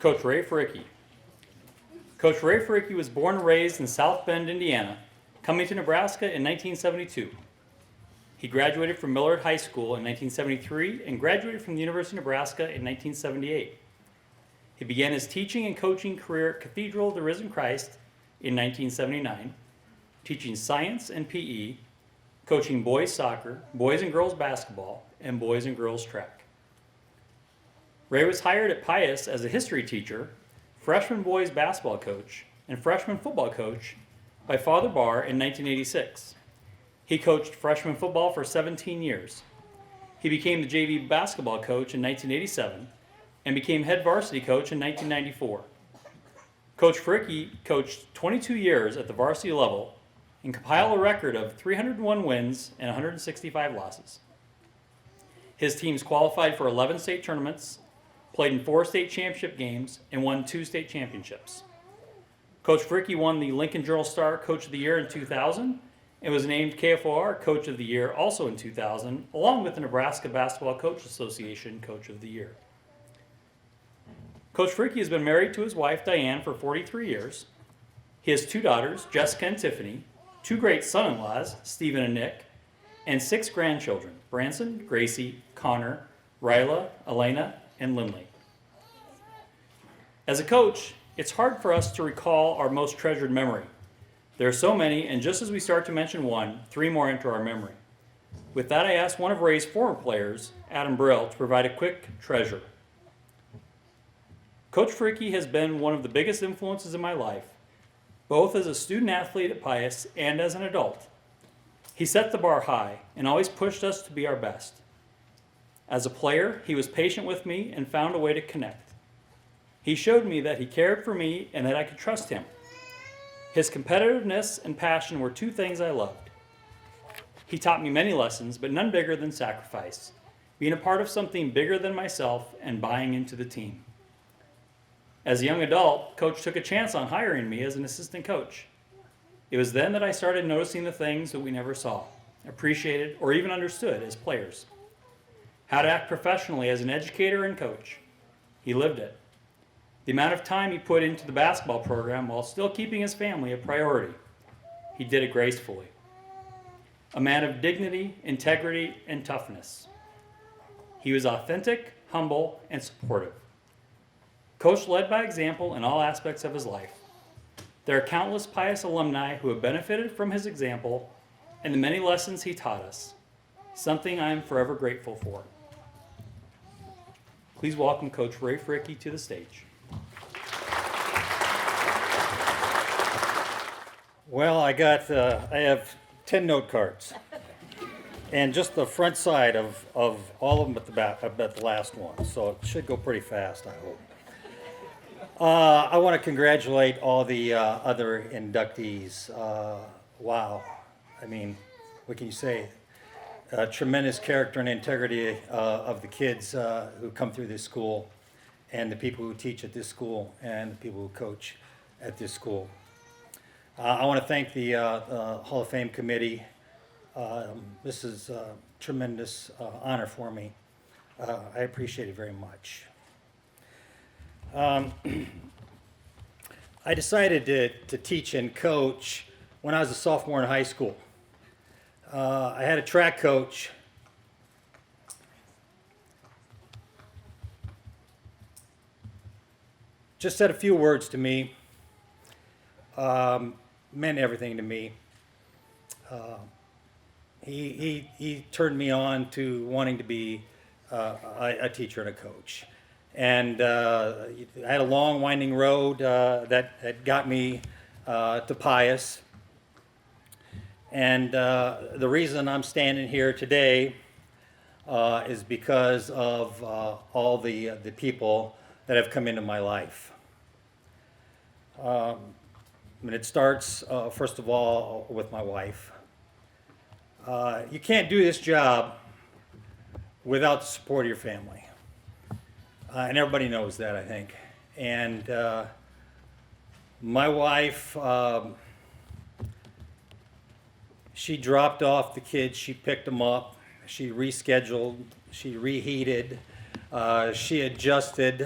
Coach Ray Forycki. Coach Ray Forycki was born and raised in South Bend, Indiana, coming to Nebraska in 1972. He graduated from Millard High School in 1973 and graduated from the University of Nebraska in 1978. He began his teaching and coaching career at Cathedral of the Risen Christ in 1979, teaching science and PE, coaching boys soccer, boys and girls basketball, and boys and girls track. Ray was hired at Pius as a history teacher, freshman boys basketball coach, and freshman football coach by Father Barr in 1986. He coached freshman football for 17 years. He became the JV basketball coach in 1987 and became head varsity coach in 1994. Coach Forycki coached 22 years at the varsity level and compiled a record of 301 wins and 165 losses. His teams qualified for 11 state tournaments, played in 4 state championship games, and won 2 state championships. Coach Forycki won the Lincoln Journal-Star Coach of the Year in 2000 and was named KFOR Coach of the Year also in 2000, along with the Nebraska Basketball Coach Association Coach of the Year. Coach Forycki has been married to his wife, Diane, for 43 years. He has 2 daughters, Jessica and Tiffany, 2 great son-in-laws, Stephen and Nick, and 6 grandchildren, Branson, Gracie, Connor, Ryla, Elena, and Lindley. As a coach, it's hard for us to recall our most treasured memory. There are so many, and just as we start to mention one, 3 more enter our memory. With that, I asked one of Ray's former players, Adam Brill, to provide a quick treasure. Coach Forycki has been one of the biggest influences in my life, both as a student athlete at Pius and as an adult. He set the bar high and always pushed us to be our best. As a player, he was patient with me and found a way to connect. He showed me that he cared for me and that I could trust him. His competitiveness and passion were 2 things I loved. He taught me many lessons, but none bigger than sacrifice, being a part of something bigger than myself and buying into the team. As a young adult, Coach took a chance on hiring me as an assistant coach. It was then that I started noticing the things that we never saw, appreciated, or even understood as players. How to act professionally as an educator and coach. He lived it. The amount of time he put into the basketball program while still keeping his family a priority. He did it gracefully. A man of dignity, integrity, and toughness. He was authentic, humble, and supportive. Coach led by example in all aspects of his life. There are countless Pius alumni who have benefited from his example and the many lessons he taught us, something I am forever grateful for. Please welcome Coach Ray Forycki to the stage. Well, I have 10 note cards, and just the front side of all of them at the back, I bet the last one, so it should go pretty fast, I hope. I want to congratulate all the other inductees. Wow, I mean, what can you say? Tremendous character and integrity of the kids who come through this school, and the people who teach at this school, and the people who coach at this school. I want to thank the Hall of Fame committee. This is a tremendous honor for me. I appreciate it very much. I decided to teach and coach when I was a sophomore in high school. I had a track coach. Just said a few words to me. Meant everything to me. He turned me on to wanting to be a teacher and a coach. And I had a long, winding road that got me to Pius. And the reason I'm standing here today is because of all the people that have come into my life. And it starts, first of all, with my wife. You can't do this job without the support of your family. And everybody knows that, I think. And my wife, she dropped off the kids, she picked them up, she rescheduled, she reheated, she adjusted,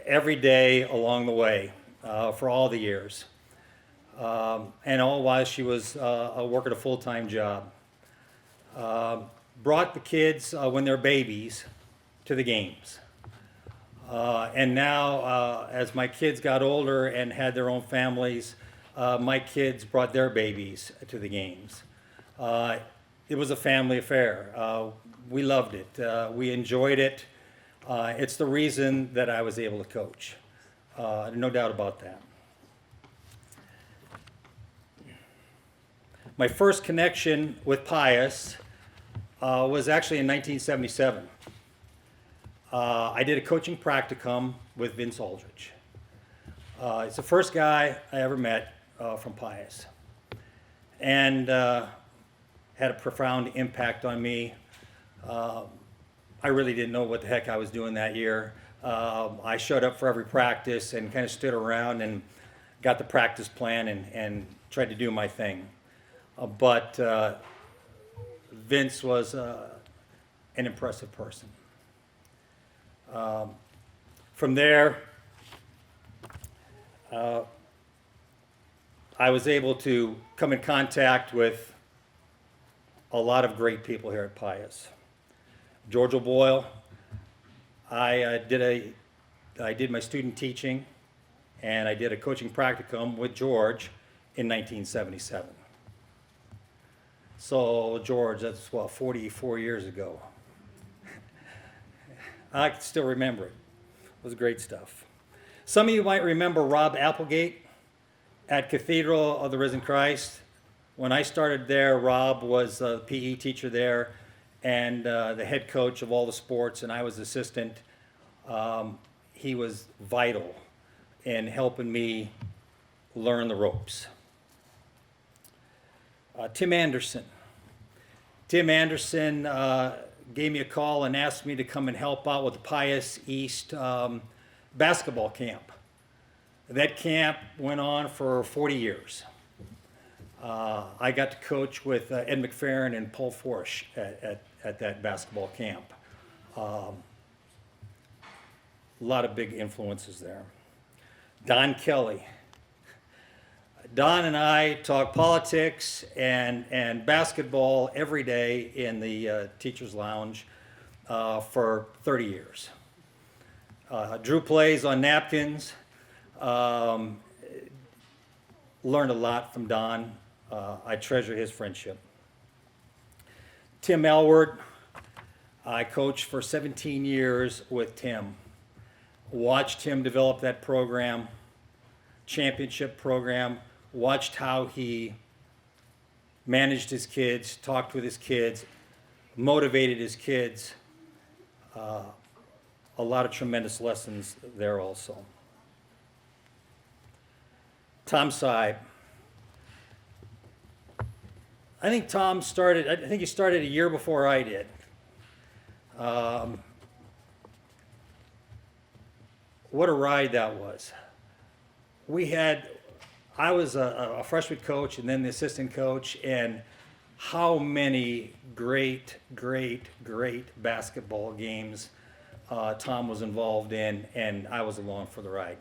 every day along the way for all the years. And all while she was working a full-time job. Brought the kids when they're babies to the games. And now, as my kids got older and had their own families, my kids brought their babies to the games. It was a family affair. We loved it. We enjoyed it. It's the reason that I was able to coach. No doubt about that. My first connection with Pius was actually in 1977. I did a coaching practicum with Vince Aldridge. It's the first guy I ever met from Pius, and had a profound impact on me. I really didn't know what the heck I was doing that year. I showed up for every practice and kind of stood around and got the practice plan and tried to do my thing. But Vince was an impressive person. From there, I was able to come in contact with a lot of great people here at Pius. George O'Boyle, I did my student teaching, and I did a coaching practicum with George in 1977. So George, that's 44 years ago. I can still remember it. It was great stuff. Some of you might remember Rob Applegate at Cathedral of the Risen Christ. When I started there, Rob was a PE teacher there and the head coach of all the sports, and I was assistant. He was vital in helping me learn the ropes. Tim Anderson. Tim Anderson gave me a call and asked me to come and help out with the Pius East basketball camp. That camp went on for 40 years. I got to coach with Ed McFerrin and Paul Forycki at that basketball camp. A lot of big influences there. Don Kelly. Don and I talk politics and basketball every day in the teacher's lounge for 30 years. Drew plays on napkins. Learned a lot from Don. I treasure his friendship. Tim Elward. I coached for 17 years with Tim. Watched him develop that program, championship program. Watched how he managed his kids, talked with his kids, motivated his kids. A lot of tremendous lessons there also. Tom Seib. I think he started a year before I did. What a ride that was. I was a freshman coach and then the assistant coach, and how many great basketball games Tom was involved in, and I was along for the ride.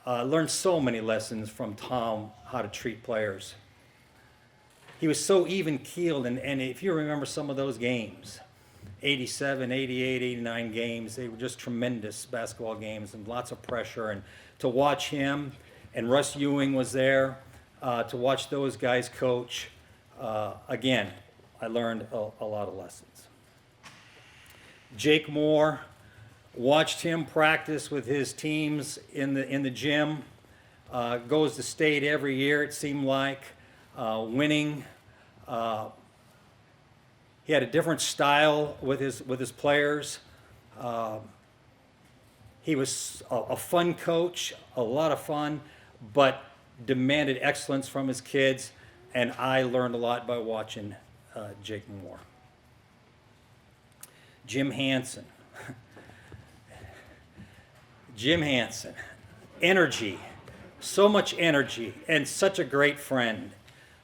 Learned so many lessons from Tom, how to treat players. He was so even-keeled, and if you remember some of those games, 87, 88, 89 games, they were just tremendous basketball games and lots of pressure. And to watch him, and Russ Ewing was there, to watch those guys coach, again, I learned a lot of lessons. Jake Moore, watched him practice with his teams in the gym, goes to state every year, it seemed like, winning. He had a different style with his players. He was a fun coach, a lot of fun, but demanded excellence from his kids, and I learned a lot by watching Jake Moore. Jim Hansen. Jim Hansen. Energy. So much energy, and such a great friend.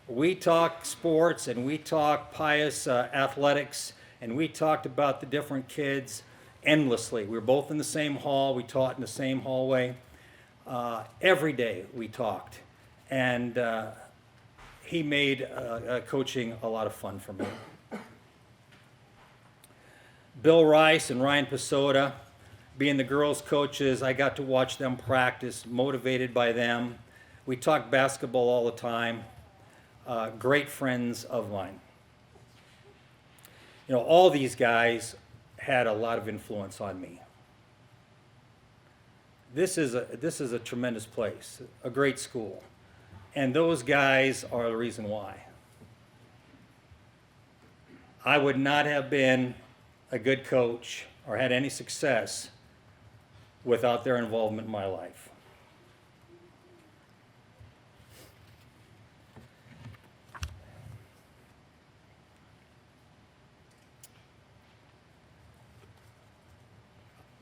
We talked sports, and we talked Pius athletics, and we talked about the different kids, endlessly. We were both in the same hall. We taught in the same hallway. Every day we talked. And he made coaching a lot of fun for me. Bill Rice and Ryan Pasoda, being the girls' coaches, I got to watch them practice, motivated by them. We talked basketball all the time. Great friends of mine. You know, all these guys had a lot of influence on me. This is a tremendous place, a great school. And those guys are the reason why. I would not have been a good coach or had any success without their involvement in my life.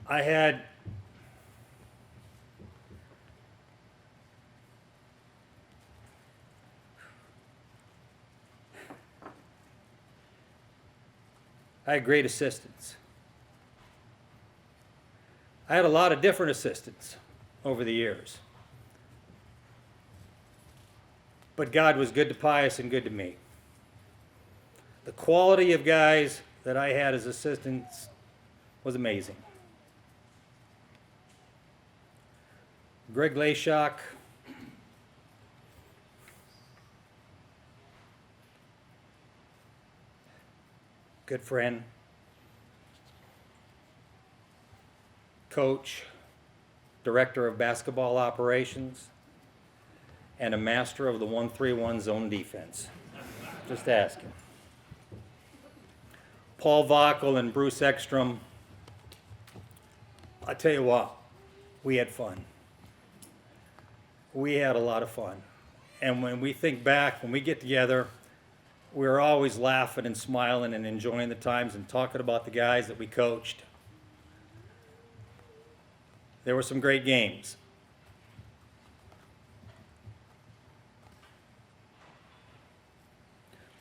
I had great assistants. I had a lot of different assistants over the years. But God was good to Pius and good to me. The quality of guys that I had as assistants was amazing. Greg Layshock, good friend, coach, director of basketball operations, and a master of the 1-3-1 zone defense. Just ask him. Paul Vockel and Bruce Ekstrom, I tell you what, we had fun. We had a lot of fun. And when we think back, when we get together, we're always laughing and smiling and enjoying the times and talking about the guys that we coached. There were some great games.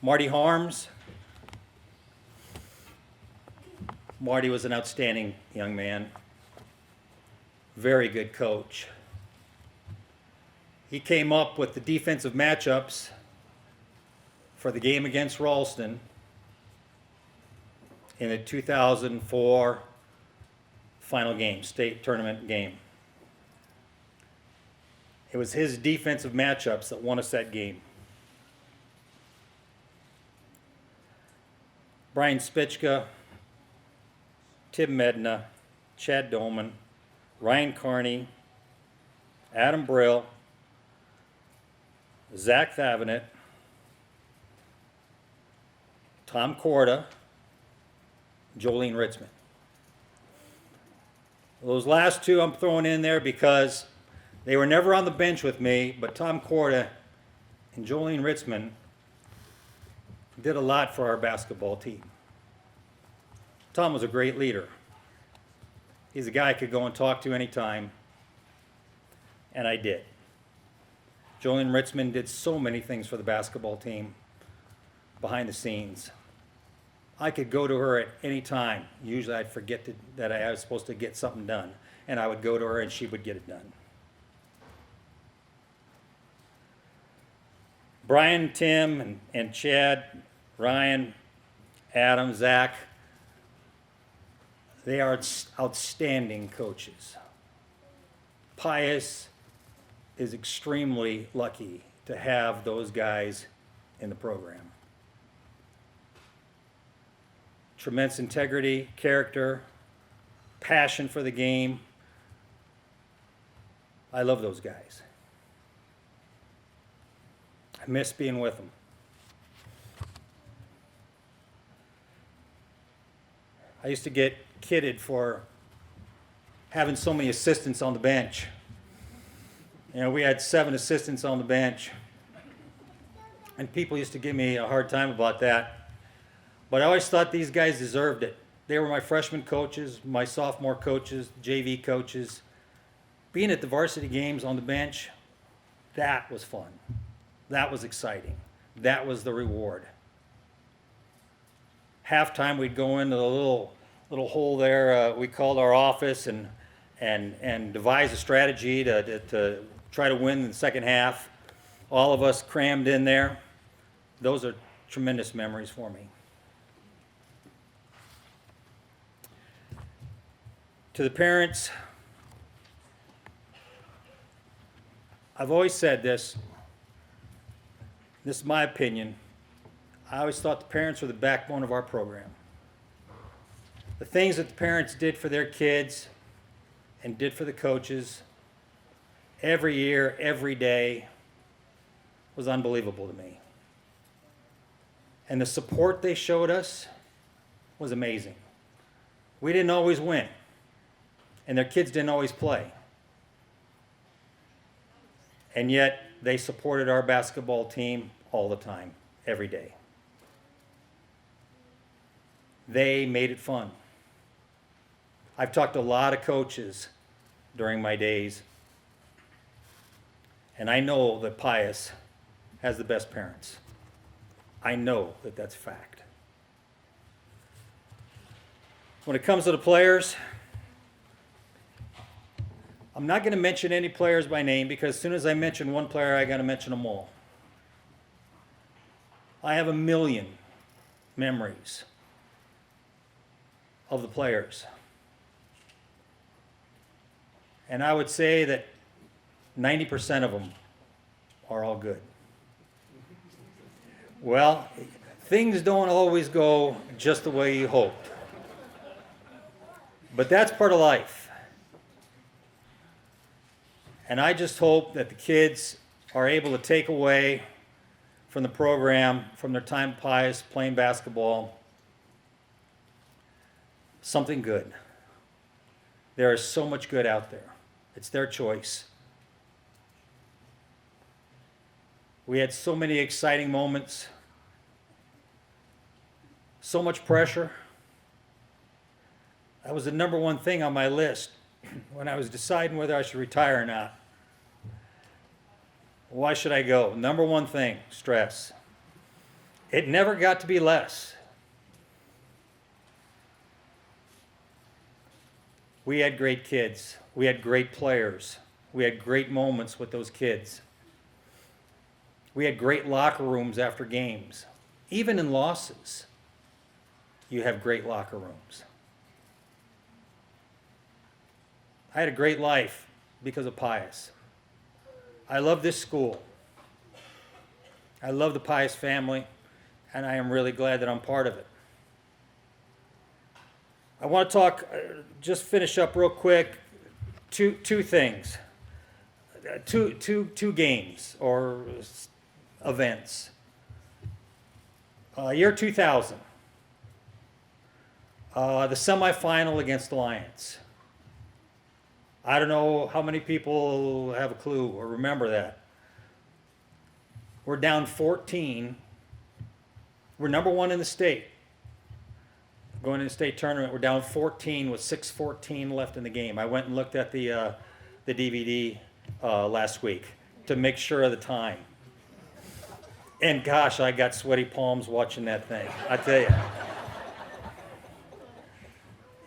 Marty Harms. Marty was an outstanding young man. Very good coach. He came up with the defensive matchups for the game against Ralston in the 2004 final game, state tournament game. It was his defensive matchups that won us that game. Brian Spichka, Tim Medna, Chad Doman, Ryan Carney, Adam Brill, Zach Thavenet, Tom Korda, Jolene Ritzman. Those last two I'm throwing in there because they were never on the bench with me, but Tom Korda and Jolene Ritzman did a lot for our basketball team. Tom was a great leader. He's a guy I could go and talk to anytime, and I did. Jolene Ritzman did so many things for the basketball team behind the scenes. I could go to her at any time. Usually I'd forget that I was supposed to get something done, and I would go to her and she would get it done. Brian, Tim, and Chad, Ryan, Adam, Zach, they are outstanding coaches. Pius is extremely lucky to have those guys in the program. Tremendous integrity, character, passion for the game. I love those guys. I miss being with them. I used to get kidded for having so many assistants on the bench. You know, we had 7 assistants on the bench. And people used to give me a hard time about that. But I always thought these guys deserved it. They were my freshman coaches, my sophomore coaches, JV coaches. Being at the varsity games on the bench, that was fun. That was exciting. That was the reward. Halftime, we'd go into the little little hole there, we called our office and devised a strategy to try to win in the second half. All of us crammed in there. Those are tremendous memories for me. To the parents, I've always said this. This is my opinion. I always thought the parents were the backbone of our program. The things that the parents did for their kids and did for the coaches every year, every day, was unbelievable to me. And the support they showed us was amazing. We didn't always win, and their kids didn't always play. And yet, they supported our basketball team all the time, every day. They made it fun. I've talked to a lot of coaches during my days, and I know that Pius has the best parents. I know that that's fact. When it comes to the players, I'm not going to mention any players by name because as soon as I mention one player, I got to mention them all. I have a million memories of the players. And I would say that 90% of them are all good. Well, things don't always go just the way you hoped. But that's part of life. And I just hope that the kids are able to take away from the program, from their time at Pius, playing basketball, something good. There is so much good out there. It's their choice. We had so many exciting moments, so much pressure. That was the number one thing on my list when I was deciding whether I should retire or not. Why should I go? Number one thing, stress. It never got to be less. We had great kids. We had great players. We had great moments with those kids. We had great locker rooms after games. Even in losses, you have great locker rooms. I had a great life because of Pius. I love this school. I love the Pius family, and I am really glad that I'm part of it. I want to talk, just finish up real quick, two things, two games or events. Year 2000, the semifinal against the Lions. I don't know how many people have a clue or remember that. We're down 14. We're number one in the state. Going to the state tournament, we're down 14 with 6:14 left in the game. I went and looked at the DVD last week to make sure of the time. And gosh, I got sweaty palms watching that thing. I tell you.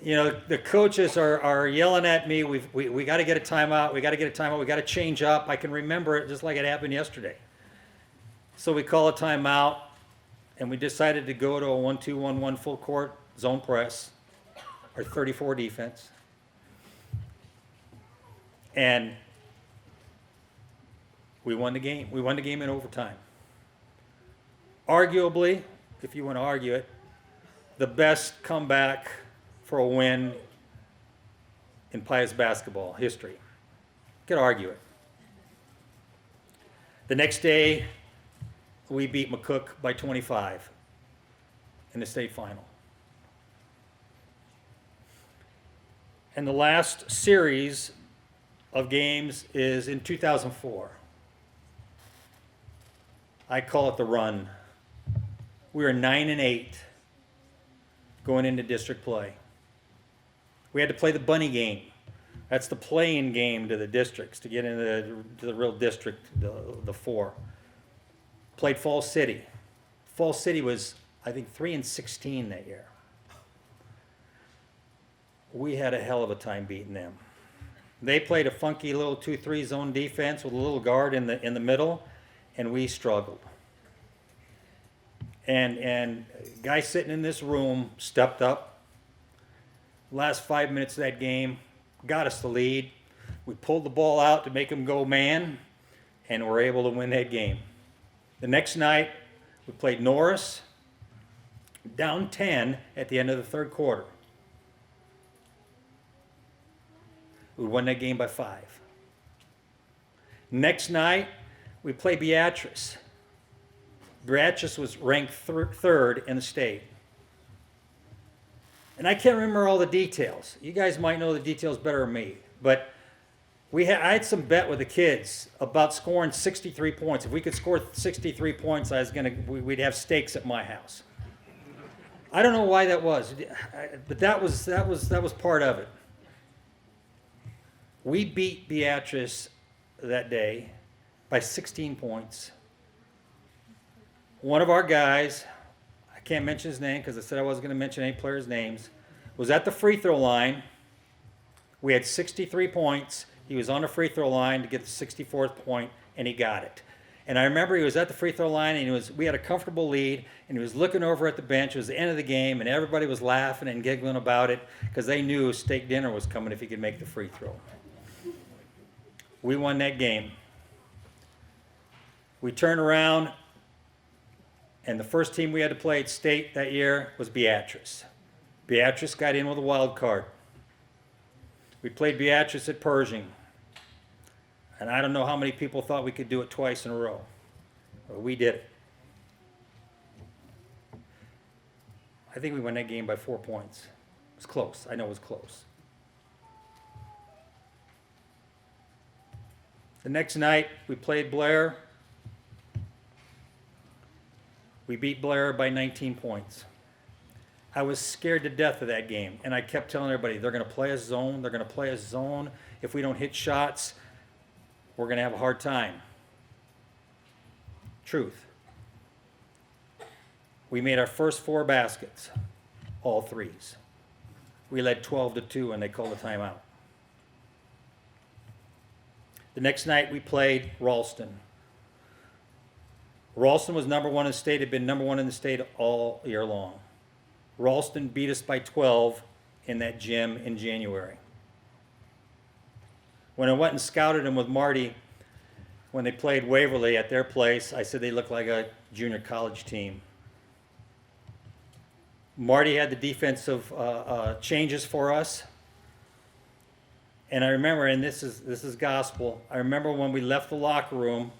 You know, the coaches are yelling at me, we got to get a timeout, we got to change up. I can remember it just like it happened yesterday. So we call a timeout, and we decided to go to a 1-2-1-1 full court zone press, or 34 defense. And we won the game. We won the game in overtime. Arguably, if you want to argue it, the best comeback for a win in Pius basketball history. You could argue it. The next day, we beat McCook by 25 in the state final. And the last series of games is in 2004. I call it the run. We were 9-8 going into district play. We had to play the bunny game. That's the play-in game to the districts to get into the real district, the four. Played Falls City. Falls City was, I think, 3-16 that year. we had a hell of a time beating them. They played a funky little 2-3 zone defense with a little guard in the middle, and we struggled. And a guy sitting in this room stepped up. Last 5 minutes of that game, got us the lead. We pulled the ball out to make them go man, and were able to win that game. The next night, we played Norris, down 10 at the end of the third quarter. We won that game by 5. Next night, we played Beatrice. Beatrice was ranked third in the state. And I can't remember all the details. You guys might know the details better than me. But I had some bet with the kids about scoring 63 points. If we could score 63 points, we'd have steaks at my house. I don't know why that was, but that was part of it. We beat Beatrice that day by 16 points. One of our guys, I can't mention his name because I said I wasn't going to mention any players' names, was at the free throw line. We had 63 points. He was on the free throw line to get the 64th point, and he got it. And I remember he was at the free throw line, and we had a comfortable lead, and he was looking over at the bench. It was the end of the game, and everybody was laughing and giggling about it because they knew steak dinner was coming if he could make the free throw. We won that game. We turned around, and the first team we had to play at state that year was Beatrice. Beatrice got in with a wild card. We played Beatrice at Pershing. And I don't know how many people thought we could do it twice in a row. But we did it. I think we won that game by 4 points. It was close. I know it was close. The next night, we played Blair. We beat Blair by 19 points. I was scared to death of that game, and I kept telling everybody, they're going to play us zone, they're going to play us zone. If we don't hit shots, we're going to have a hard time. Truth. We made our first 4 baskets, all threes. We led 12-2, and they called a timeout. The next night, we played Ralston. Ralston was number 1 in the state, had been number 1 in the state all year long. Ralston beat us by 12 in that gym in January. When I went and scouted them with Marty, when they played Waverly at their place, I said they looked like a junior college team. Marty had the defensive changes for us. And I remember, and this is gospel, I remember when we left the locker room,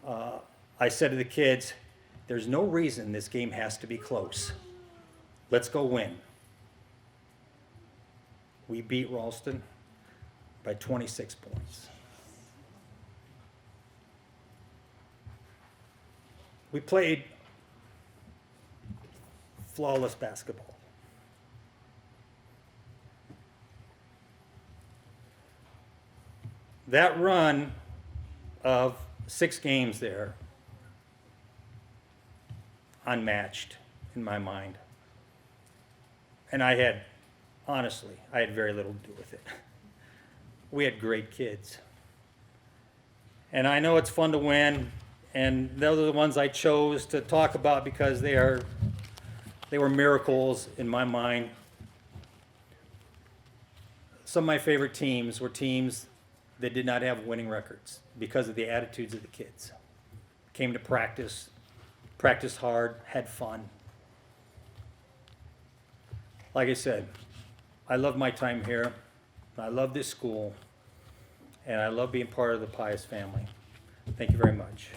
I said to the kids, there's no reason this game has to be close. Let's go win. We beat Ralston by 26 points. We played flawless basketball. That run of 6 games there, unmatched in my mind. And honestly, I had very little to do with it. We had great kids. And I know it's fun to win, and those are the ones I chose to talk about because they were miracles in my mind. Some of my favorite teams were teams that did not have winning records because of the attitudes of the kids. Came to practice, practiced hard, had fun. Like I said, I love my time here. I love this school, and I love being part of the Pius family. Thank you very much.